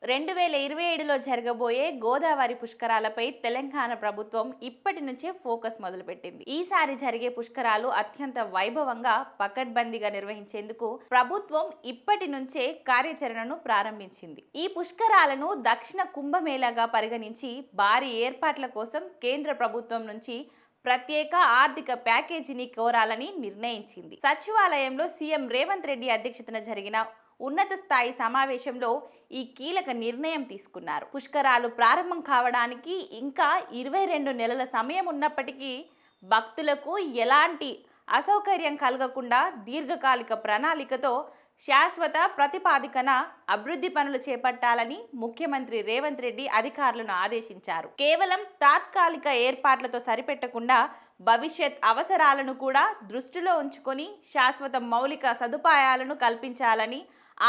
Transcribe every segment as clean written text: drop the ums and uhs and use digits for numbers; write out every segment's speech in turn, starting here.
2027లో జరగబోయే గోదావరి పుష్కరాలపై తెలంగాణ ప్రభుత్వం ఇప్పటి నుంచే ఫోకస్ మొదలుపెట్టింది. ఈసారి జరిగే పుష్కరాలు అత్యంత వైభవంగా, పకడ్బందీగా నిర్వహించేందుకు ప్రభుత్వం ఇప్పటి నుంచే కార్యాచరణను ప్రారంభించింది. ఈ పుష్కరాలను దక్షిణ కుంభమేళాగా పరిగణించి భారీ ఏర్పాట్ల కోసం కేంద్ర ప్రభుత్వం నుంచి ప్రత్యేక ఆర్థిక ప్యాకేజీని కోరాలని నిర్ణయించింది. సచివాలయంలో సీఎం రేవంత్ రెడ్డి అధ్యక్షతన జరిగిన ఉన్నత స్థాయి సమావేశంలో ఈ కీలక నిర్ణయం తీసుకున్నారు. పుష్కరాలు ప్రారంభం కావడానికి ఇంకా 22 నెలల సమయం ఉన్నప్పటికీ భక్తులకు ఎలాంటి అసౌకర్యం కలగకుండా దీర్ఘకాలిక ప్రణాళికతో శాశ్వత ప్రతిపాదికన అభివృద్ధి పనులు చేపట్టాలని ముఖ్యమంత్రి రేవంత్ రెడ్డి అధికారులను ఆదేశించారు. కేవలం తాత్కాలిక ఏర్పాట్లతో సరిపెట్టకుండా భవిష్యత్ అవసరాలను కూడా దృష్టిలో ఉంచుకొని శాశ్వత మౌలిక సదుపాయాలను కల్పించాలని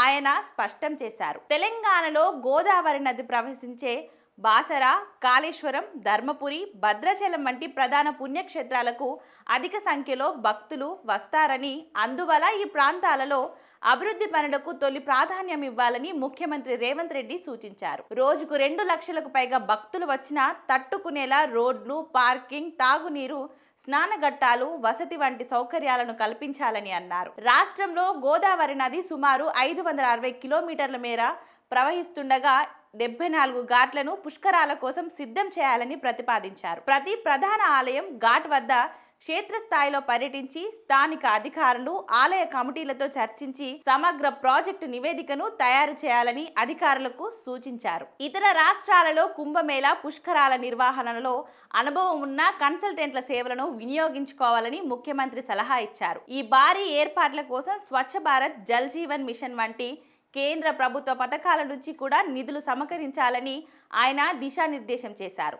ఆయన స్పష్టం చేశారు. తెలంగాణలో గోదావరి నది ప్రవహించే బాసర, కాళేశ్వరం, ధర్మపురి, భద్రాచలం వంటి ప్రధాన పుణ్యక్షేత్రాలకు అధిక సంఖ్యలో భక్తులు వస్తారని, అందువల్ల ఈ ప్రాంతాలలో అభివృద్ధి పనులకు తొలి ప్రాధాన్యం ఇవ్వాలని ముఖ్యమంత్రి రేవంత్ రెడ్డి సూచించారు. రోజుకు 2 లక్షలకు పైగా భక్తులు వచ్చినా తట్టుకునేలా రోడ్లు, పార్కింగ్, తాగునీరు, స్నానఘట్టాలు, వసతి వంటి సౌకర్యాలను కల్పించాలని అన్నారు. రాష్ట్రంలో గోదావరి నది సుమారు 560 కిలోమీటర్ల మేర ప్రవహిస్తుండగా 74 ఘాట్లను పుష్కరాల కోసం సిద్ధం చేయాలని ప్రతిపాదించారు. ప్రతి ప్రధాన ఆలయం ఘాట్ వద్ద క్షేత్రస్థాయిలో పర్యటించి స్థానిక అధికారులు, ఆలయ కమిటీలతో చర్చించి సమగ్ర ప్రాజెక్టు నివేదికను తయారు చేయాలని అధికారులకు సూచించారు. ఇతర రాష్ట్రాలలో కుంభమేళా, పుష్కరాల నిర్వహణలో అనుభవం ఉన్న కన్సల్టెంట్ల సేవలను వినియోగించుకోవాలని ముఖ్యమంత్రి సలహా ఇచ్చారు. ఈ భారీ ఏర్పాట్ల కోసం స్వచ్ఛ భారత్, జల్ జీవన్ మిషన్ వంటి కేంద్ర ప్రభుత్వ పథకాల నుంచి కూడా నిధులు సమకరించాలని ఆయన దిశానిర్దేశం చేశారు.